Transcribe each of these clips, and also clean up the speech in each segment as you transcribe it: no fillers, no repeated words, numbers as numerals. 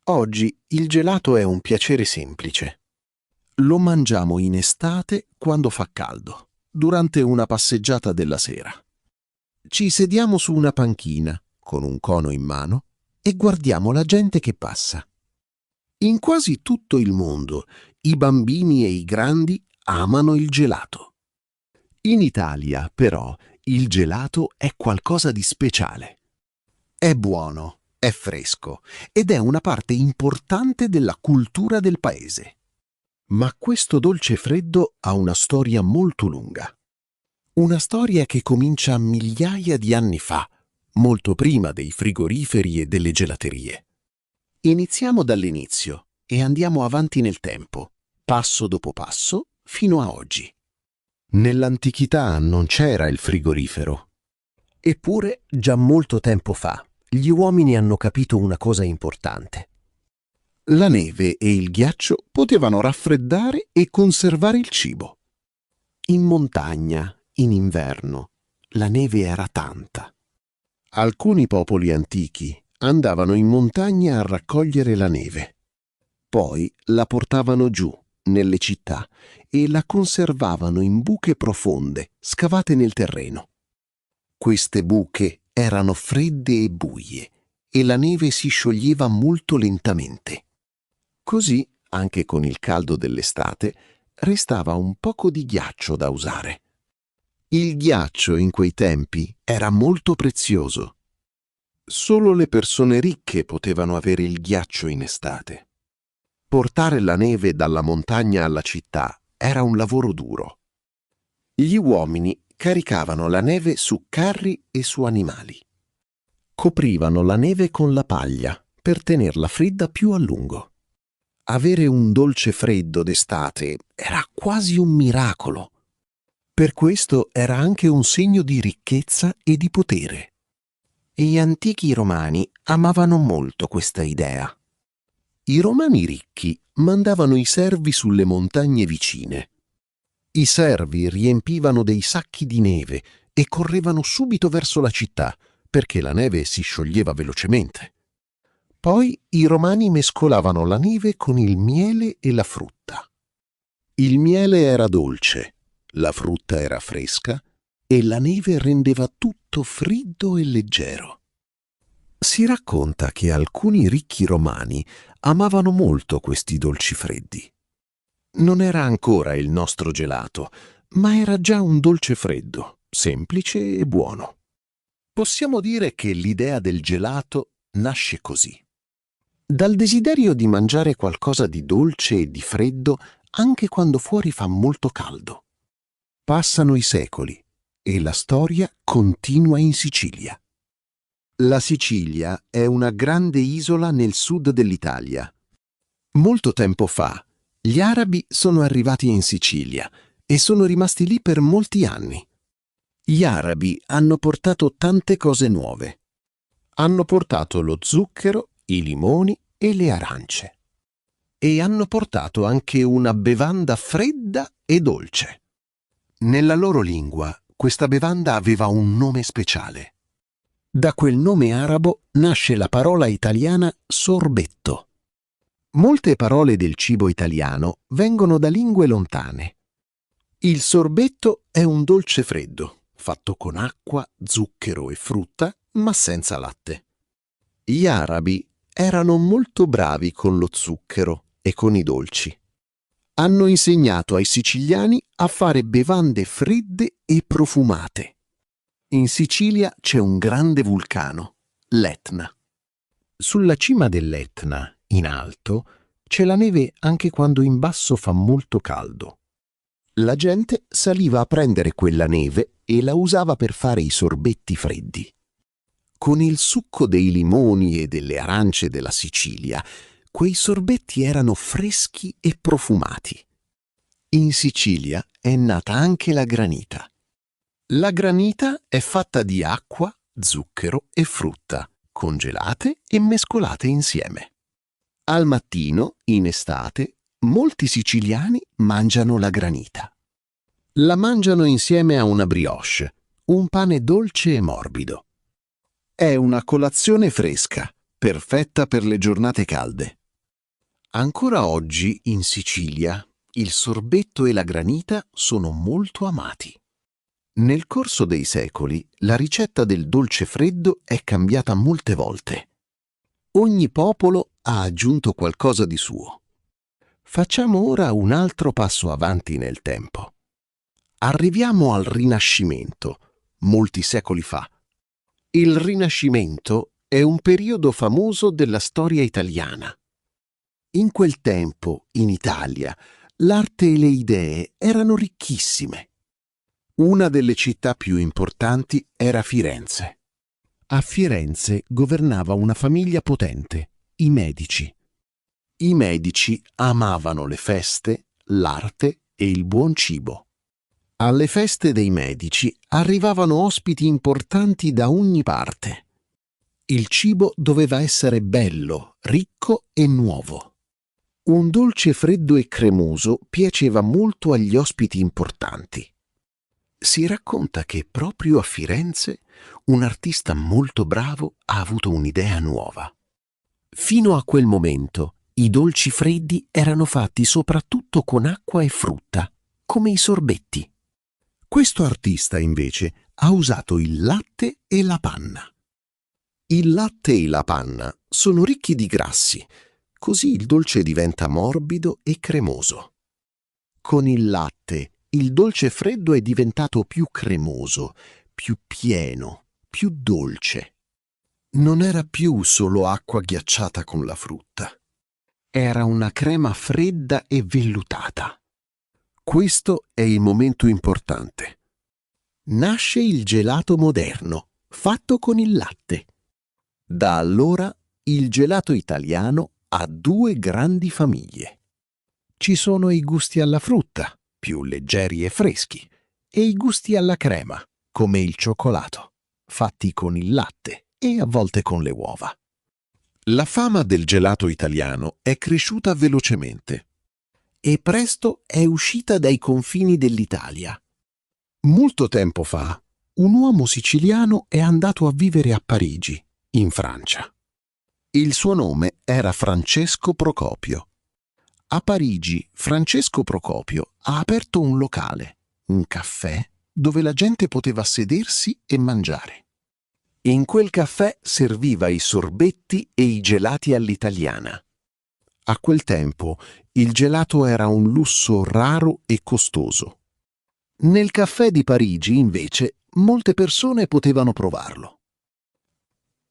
Oggi il gelato è un piacere semplice. Lo mangiamo in estate quando fa caldo, durante una passeggiata della sera. Ci sediamo su una panchina, con un cono in mano, e guardiamo la gente che passa. In quasi tutto il mondo, i bambini e i grandi amano il gelato. In Italia, però, il gelato è qualcosa di speciale. È buono, è fresco ed è una parte importante della cultura del paese. Ma questo dolce freddo ha una storia molto lunga. Una storia che comincia migliaia di anni fa, molto prima dei frigoriferi e delle gelaterie. Iniziamo dall'inizio e andiamo avanti nel tempo, passo dopo passo, fino a oggi. Nell'antichità non c'era il frigorifero. Eppure, già molto tempo fa, gli uomini hanno capito una cosa importante. La neve e il ghiaccio potevano raffreddare e conservare il cibo. In montagna, in inverno, la neve era tanta. Alcuni popoli antichi andavano in montagna a raccogliere la neve. Poi la portavano giù, nelle città, e la conservavano in buche profonde, scavate nel terreno. Queste buche erano fredde e buie, e la neve si scioglieva molto lentamente. Così, anche con il caldo dell'estate, restava un poco di ghiaccio da usare. Il ghiaccio in quei tempi era molto prezioso. Solo le persone ricche potevano avere il ghiaccio in estate. Portare la neve dalla montagna alla città era un lavoro duro. Gli uomini caricavano la neve su carri e su animali. Coprivano la neve con la paglia per tenerla fredda più a lungo. Avere un dolce freddo d'estate era quasi un miracolo. Per questo era anche un segno di ricchezza e di potere. E gli antichi romani amavano molto questa idea. I romani ricchi mandavano i servi sulle montagne vicine. I servi riempivano dei sacchi di neve e correvano subito verso la città, perché la neve si scioglieva velocemente. Poi i romani mescolavano la neve con il miele e la frutta. Il miele era dolce, la frutta era fresca e la neve rendeva tutto freddo e leggero. Si racconta che alcuni ricchi romani amavano molto questi dolci freddi. Non era ancora il nostro gelato, ma era già un dolce freddo, semplice e buono. Possiamo dire che l'idea del gelato nasce così. Dal desiderio di mangiare qualcosa di dolce e di freddo anche quando fuori fa molto caldo. Passano i secoli e la storia continua in Sicilia. La Sicilia è una grande isola nel sud dell'Italia. Molto tempo fa, gli arabi sono arrivati in Sicilia e sono rimasti lì per molti anni. Gli arabi hanno portato tante cose nuove. Hanno portato lo zucchero, i limoni e le arance. E hanno portato anche una bevanda fredda e dolce. Nella loro lingua, questa bevanda aveva un nome speciale. Da quel nome arabo nasce la parola italiana sorbetto. Molte parole del cibo italiano vengono da lingue lontane. Il sorbetto è un dolce freddo, fatto con acqua, zucchero e frutta, ma senza latte. Gli arabi erano molto bravi con lo zucchero e con i dolci. Hanno insegnato ai siciliani a fare bevande fredde e profumate. In Sicilia c'è un grande vulcano, l'Etna. Sulla cima dell'Etna, in alto, c'è la neve anche quando in basso fa molto caldo. La gente saliva a prendere quella neve e la usava per fare i sorbetti freddi. Con il succo dei limoni e delle arance della Sicilia, quei sorbetti erano freschi e profumati. In Sicilia è nata anche la granita. La granita è fatta di acqua, zucchero e frutta, congelate e mescolate insieme. Al mattino, in estate, molti siciliani mangiano la granita. La mangiano insieme a una brioche, un pane dolce e morbido. È una colazione fresca, perfetta per le giornate calde. Ancora oggi in Sicilia il sorbetto e la granita sono molto amati. Nel corso dei secoli la ricetta del dolce freddo è cambiata molte volte. Ogni popolo ha aggiunto qualcosa di suo. Facciamo ora un altro passo avanti nel tempo. Arriviamo al Rinascimento, molti secoli fa. Il Rinascimento è un periodo famoso della storia italiana. In quel tempo, in Italia, l'arte e le idee erano ricchissime. Una delle città più importanti era Firenze. A Firenze governava una famiglia potente, i Medici. I Medici amavano le feste, l'arte e il buon cibo. Alle feste dei Medici arrivavano ospiti importanti da ogni parte. Il cibo doveva essere bello, ricco e nuovo. Un dolce freddo e cremoso piaceva molto agli ospiti importanti. Si racconta che proprio a Firenze un artista molto bravo ha avuto un'idea nuova. Fino a quel momento i dolci freddi erano fatti soprattutto con acqua e frutta, come i sorbetti. Questo artista invece ha usato il latte e la panna. Il latte e la panna sono ricchi di grassi, così il dolce diventa morbido e cremoso. Con il latte il dolce freddo è diventato più cremoso, più pieno, più dolce. Non era più solo acqua ghiacciata con la frutta. Era una crema fredda e vellutata. Questo è il momento importante. Nasce il gelato moderno, fatto con il latte. Da allora il gelato italiano ha due grandi famiglie. Ci sono i gusti alla frutta, più leggeri e freschi, e i gusti alla crema, come il cioccolato, fatti con il latte e a volte con le uova. La fama del gelato italiano è cresciuta velocemente e presto è uscita dai confini dell'Italia. Molto tempo fa, un uomo siciliano è andato a vivere a Parigi, in Francia. Il suo nome era Francesco Procopio. A Parigi, Francesco Procopio ha aperto un locale, un caffè, dove la gente poteva sedersi e mangiare. In quel caffè serviva i sorbetti e i gelati all'italiana. A quel tempo il gelato era un lusso raro e costoso. Nel caffè di Parigi, invece, molte persone potevano provarlo.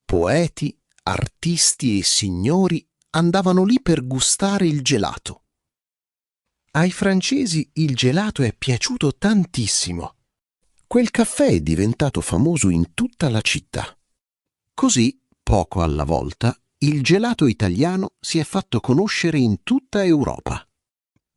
Poeti, artisti e signori andavano lì per gustare il gelato. Ai francesi il gelato è piaciuto tantissimo. Quel caffè è diventato famoso in tutta la città. Così, poco alla volta, il gelato italiano si è fatto conoscere in tutta Europa.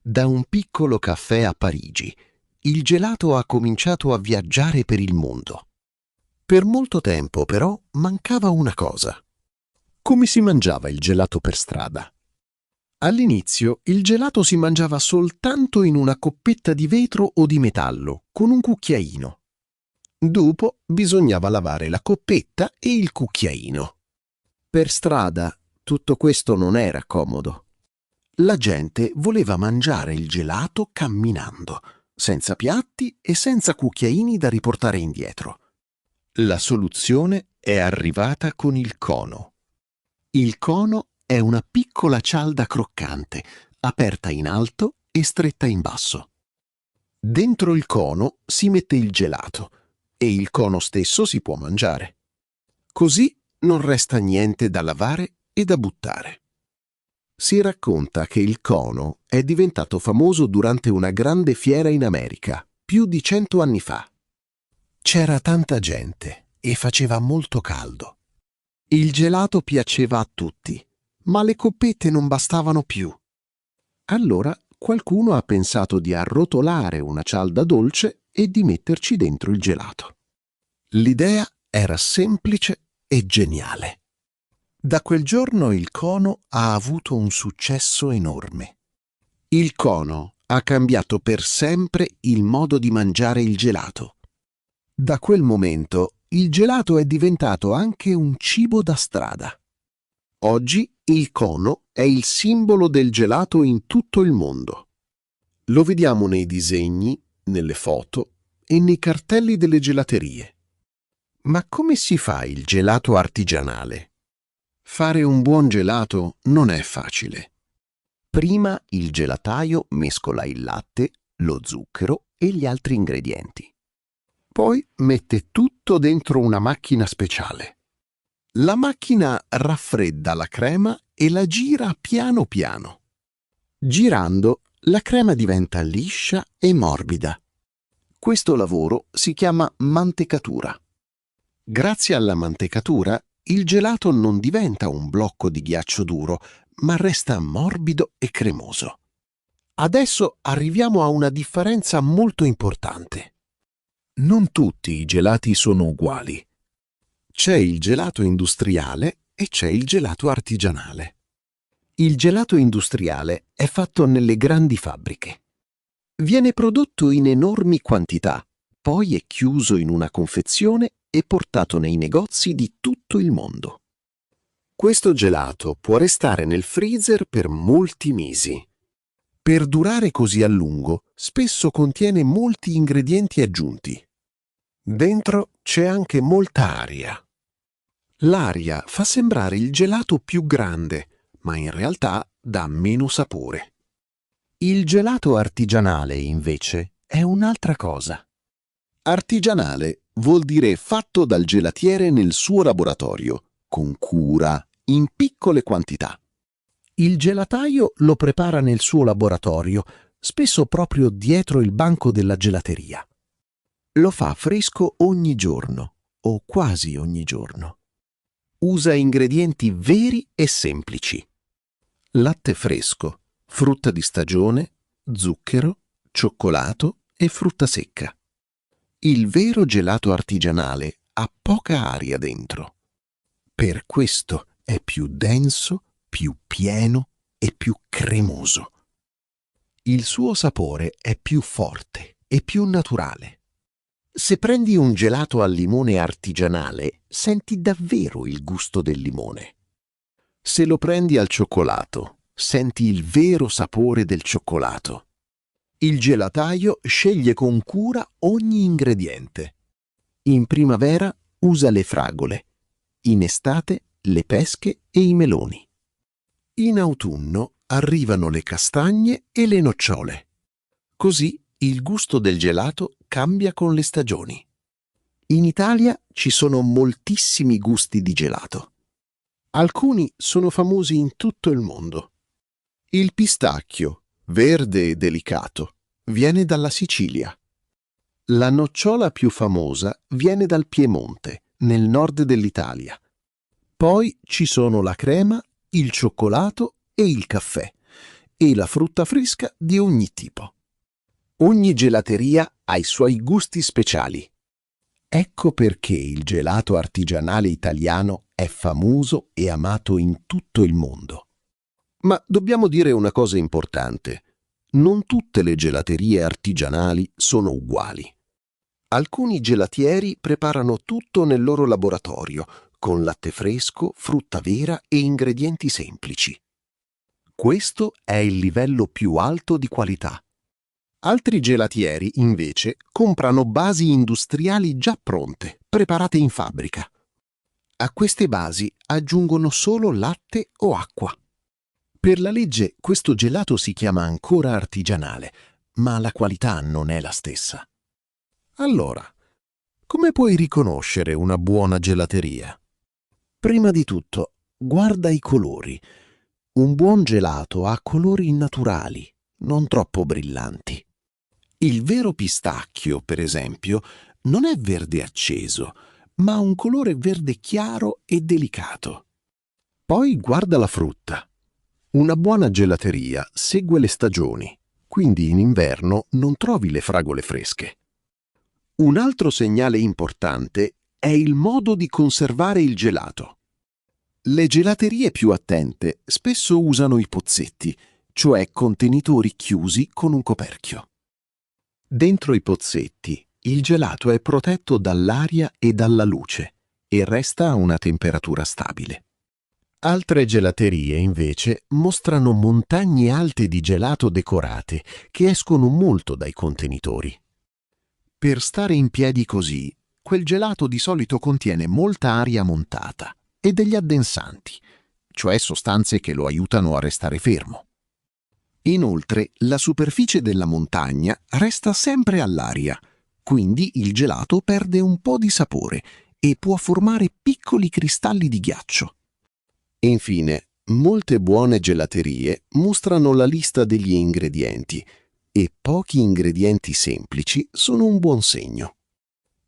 Da un piccolo caffè a Parigi, il gelato ha cominciato a viaggiare per il mondo. Per molto tempo, però, mancava una cosa. Come si mangiava il gelato per strada? All'inizio il gelato si mangiava soltanto in una coppetta di vetro o di metallo, con un cucchiaino. Dopo bisognava lavare la coppetta e il cucchiaino. Per strada tutto questo non era comodo. La gente voleva mangiare il gelato camminando, senza piatti e senza cucchiaini da riportare indietro. La soluzione è arrivata con il cono. Il cono è una piccola cialda croccante, aperta in alto e stretta in basso. Dentro il cono si mette il gelato e il cono stesso si può mangiare. Così non resta niente da lavare e da buttare. Si racconta che il cono è diventato famoso durante una grande fiera in America, più di 100 anni fa. C'era tanta gente e faceva molto caldo. Il gelato piaceva a tutti, ma le coppette non bastavano più. Allora qualcuno ha pensato di arrotolare una cialda dolce e di metterci dentro il gelato. L'idea era semplice e geniale. Da quel giorno il cono ha avuto un successo enorme. Il cono ha cambiato per sempre il modo di mangiare il gelato. Da quel momento il gelato è diventato anche un cibo da strada. Oggi il cono è il simbolo del gelato in tutto il mondo. Lo vediamo nei disegni, nelle foto e nei cartelli delle gelaterie. Ma come si fa il gelato artigianale? Fare un buon gelato non è facile. Prima il gelataio mescola il latte, lo zucchero e gli altri ingredienti. Poi mette tutto dentro una macchina speciale. La macchina raffredda la crema e la gira piano piano. Girando, la crema diventa liscia e morbida. Questo lavoro si chiama mantecatura. Grazie alla mantecatura, il gelato non diventa un blocco di ghiaccio duro, ma resta morbido e cremoso. Adesso arriviamo a una differenza molto importante. Non tutti i gelati sono uguali. C'è il gelato industriale e c'è il gelato artigianale. Il gelato industriale è fatto nelle grandi fabbriche. Viene prodotto in enormi quantità, poi è chiuso in una confezione e portato nei negozi di tutto il mondo. Questo gelato può restare nel freezer per molti mesi. Per durare così a lungo, spesso contiene molti ingredienti aggiunti. Dentro c'è anche molta aria. L'aria fa sembrare il gelato più grande, ma in realtà dà meno sapore. Il gelato artigianale, invece, è un'altra cosa. Artigianale vuol dire fatto dal gelatiere nel suo laboratorio, con cura, in piccole quantità. Il gelataio lo prepara nel suo laboratorio, spesso proprio dietro il banco della gelateria. Lo fa fresco ogni giorno, o quasi ogni giorno. Usa ingredienti veri e semplici. Latte fresco, frutta di stagione, zucchero, cioccolato e frutta secca. Il vero gelato artigianale ha poca aria dentro. Per questo è più denso, più pieno e più cremoso. Il suo sapore è più forte e più naturale. Se prendi un gelato al limone artigianale, senti davvero il gusto del limone. Se lo prendi al cioccolato, senti il vero sapore del cioccolato. Il gelataio sceglie con cura ogni ingrediente. In primavera usa le fragole, in estate le pesche e i meloni. In autunno arrivano le castagne e le nocciole. Così il gusto del gelato cambia con le stagioni. In Italia ci sono moltissimi gusti di gelato. Alcuni sono famosi in tutto il mondo. Il pistacchio, verde e delicato, viene dalla Sicilia. La nocciola più famosa viene dal Piemonte, nel nord dell'Italia. Poi ci sono la crema, il cioccolato e il caffè, e la frutta fresca di ogni tipo. Ogni gelateria ha i suoi gusti speciali. Ecco perché il gelato artigianale italiano è famoso e amato in tutto il mondo. Ma dobbiamo dire una cosa importante. Non tutte le gelaterie artigianali sono uguali. Alcuni gelatieri preparano tutto nel loro laboratorio, con latte fresco, frutta vera e ingredienti semplici. Questo è il livello più alto di qualità. Altri gelatieri, invece, comprano basi industriali già pronte, preparate in fabbrica. A queste basi aggiungono solo latte o acqua. Per la legge questo gelato si chiama ancora artigianale, ma la qualità non è la stessa. Allora, come puoi riconoscere una buona gelateria? Prima di tutto, guarda i colori. Un buon gelato ha colori naturali, non troppo brillanti. Il vero pistacchio, per esempio, non è verde acceso, ma ha un colore verde chiaro e delicato. Poi guarda la frutta. Una buona gelateria segue le stagioni, quindi in inverno non trovi le fragole fresche. Un altro segnale importante è il modo di conservare il gelato. Le gelaterie più attente spesso usano i pozzetti, cioè contenitori chiusi con un coperchio. Dentro i pozzetti il gelato è protetto dall'aria e dalla luce e resta a una temperatura stabile. Altre gelaterie, invece, mostrano montagne alte di gelato decorate che escono molto dai contenitori. Per stare in piedi così, quel gelato di solito contiene molta aria montata e degli addensanti, cioè sostanze che lo aiutano a restare fermo. Inoltre, la superficie della montagna resta sempre all'aria, quindi il gelato perde un po' di sapore e può formare piccoli cristalli di ghiaccio. Infine, molte buone gelaterie mostrano la lista degli ingredienti e pochi ingredienti semplici sono un buon segno.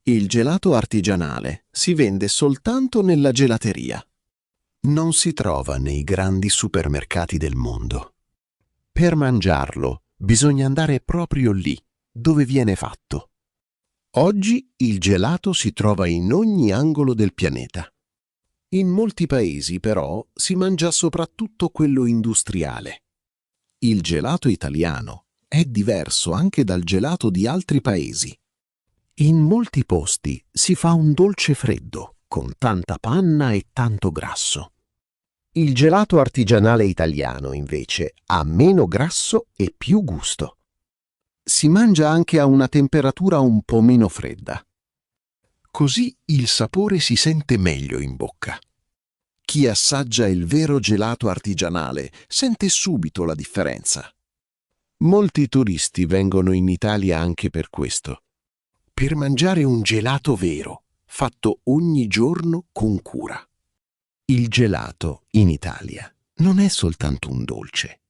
Il gelato artigianale si vende soltanto nella gelateria. Non si trova nei grandi supermercati del mondo. Per mangiarlo bisogna andare proprio lì, dove viene fatto. Oggi il gelato si trova in ogni angolo del pianeta. In molti paesi, però, si mangia soprattutto quello industriale. Il gelato italiano è diverso anche dal gelato di altri paesi. In molti posti si fa un dolce freddo, con tanta panna e tanto grasso. Il gelato artigianale italiano, invece, ha meno grasso e più gusto. Si mangia anche a una temperatura un po' meno fredda. Così il sapore si sente meglio in bocca. Chi assaggia il vero gelato artigianale sente subito la differenza. Molti turisti vengono in Italia anche per questo, per mangiare un gelato vero, fatto ogni giorno con cura. Il gelato in Italia non è soltanto un dolce,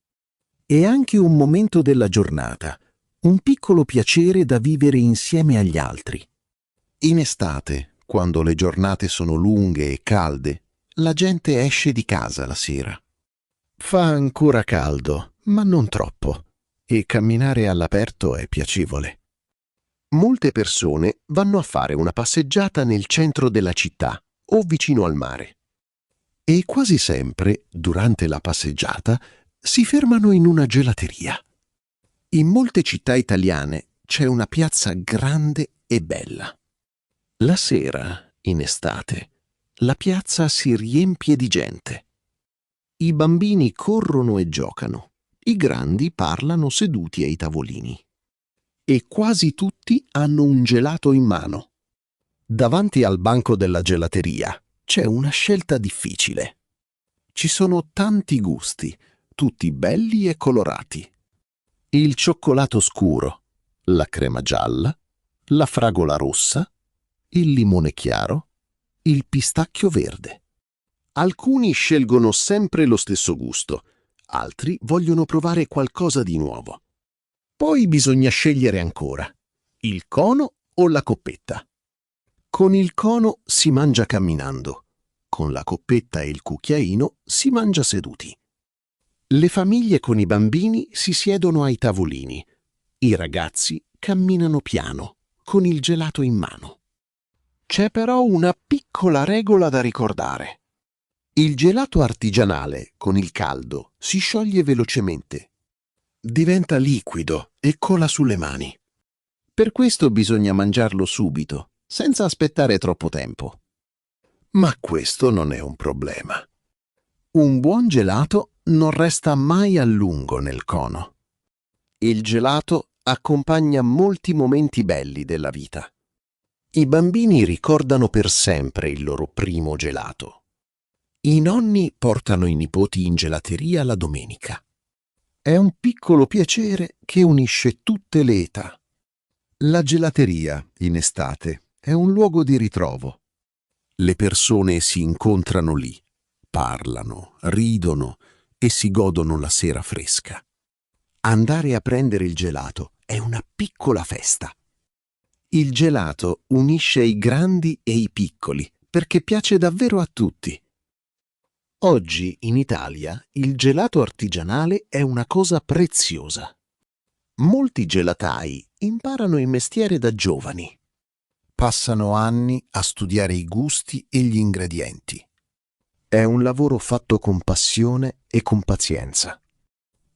è anche un momento della giornata, un piccolo piacere da vivere insieme agli altri. In estate, quando le giornate sono lunghe e calde, la gente esce di casa la sera. Fa ancora caldo, ma non troppo, e camminare all'aperto è piacevole. Molte persone vanno a fare una passeggiata nel centro della città o vicino al mare. E quasi sempre, durante la passeggiata, si fermano in una gelateria. In molte città italiane c'è una piazza grande e bella. La sera, in estate, la piazza si riempie di gente. I bambini corrono e giocano, i grandi parlano seduti ai tavolini. E quasi tutti hanno un gelato in mano. Davanti al banco della gelateria c'è una scelta difficile. Ci sono tanti gusti, tutti belli e colorati. Il cioccolato scuro, la crema gialla, la fragola rossa, il limone chiaro, il pistacchio verde. Alcuni scelgono sempre lo stesso gusto, altri vogliono provare qualcosa di nuovo. Poi bisogna scegliere ancora, il cono o la coppetta. Con il cono si mangia camminando, con la coppetta e il cucchiaino si mangia seduti. Le famiglie con i bambini si siedono ai tavolini, i ragazzi camminano piano, con il gelato in mano. C'è però una piccola regola da ricordare. Il gelato artigianale, con il caldo, si scioglie velocemente. Diventa liquido e cola sulle mani. Per questo bisogna mangiarlo subito, senza aspettare troppo tempo. Ma questo non è un problema. Un buon gelato non resta mai a lungo nel cono. Il gelato accompagna molti momenti belli della vita. I bambini ricordano per sempre il loro primo gelato. I nonni portano i nipoti in gelateria la domenica. È un piccolo piacere che unisce tutte le età. La gelateria, in estate, è un luogo di ritrovo. Le persone si incontrano lì, parlano, ridono e si godono la sera fresca. Andare a prendere il gelato è una piccola festa. Il gelato unisce i grandi e i piccoli perché piace davvero a tutti. Oggi in Italia il gelato artigianale è una cosa preziosa. Molti gelatai imparano il mestiere da giovani. Passano anni a studiare i gusti e gli ingredienti. È un lavoro fatto con passione e con pazienza.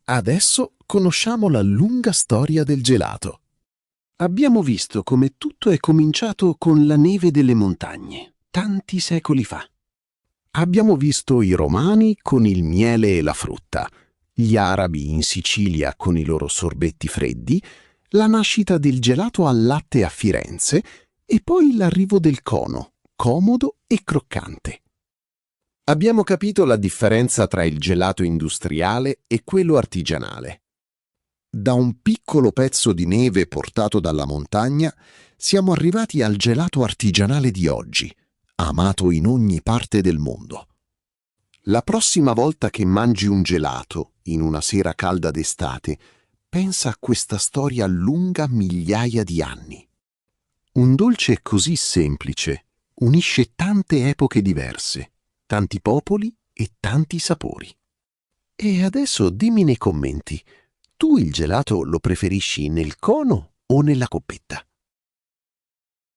Adesso conosciamo la lunga storia del gelato. Abbiamo visto come tutto è cominciato con la neve delle montagne, tanti secoli fa. Abbiamo visto i romani con il miele e la frutta, gli arabi in Sicilia con i loro sorbetti freddi, la nascita del gelato al latte a Firenze e poi l'arrivo del cono, comodo e croccante. Abbiamo capito la differenza tra il gelato industriale e quello artigianale. Da un piccolo pezzo di neve portato dalla montagna siamo arrivati al gelato artigianale di oggi, amato in ogni parte del mondo. La prossima volta che mangi un gelato in una sera calda d'estate, pensa a questa storia lunga migliaia di anni. Un dolce così semplice unisce tante epoche diverse, tanti popoli e tanti sapori. E adesso dimmi nei commenti, tu il gelato lo preferisci nel cono o nella coppetta?